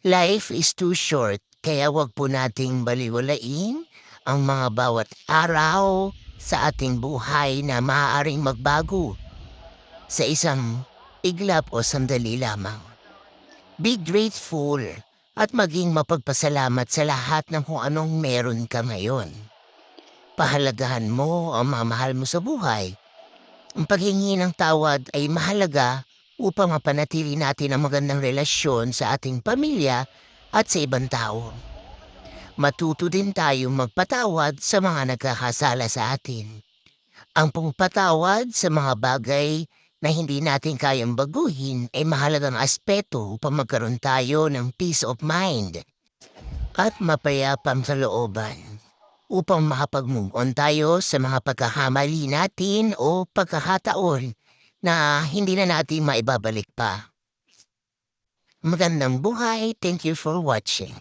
Life is too short, kaya wag po nating balewalain ang mga bawat araw sa ating buhay na maaaring magbago sa isang iglap o sandali lamang. Be grateful at maging mapagpasalamat sa lahat ng kung anong meron ka ngayon. Pahalagahan mo ang mga mahal mo sa buhay. Ang paghingi ng tawad ay mahalaga upang mapanatili natin ang magandang relasyon sa ating pamilya at sa ibang tao. Matuto din tayong magpatawad sa mga nagkakasala sa atin. Ang pagpatawad sa mga bagay na hindi natin kayang baguhin ay mahalagang aspeto upang magkaroon tayo ng peace of mind at mapayapang kalooban upang makapag-move on tayo sa mga pagkakamali natin o pagkakataon na hindi na natin maibabalik pa. Magandang buhay. Thank you for watching.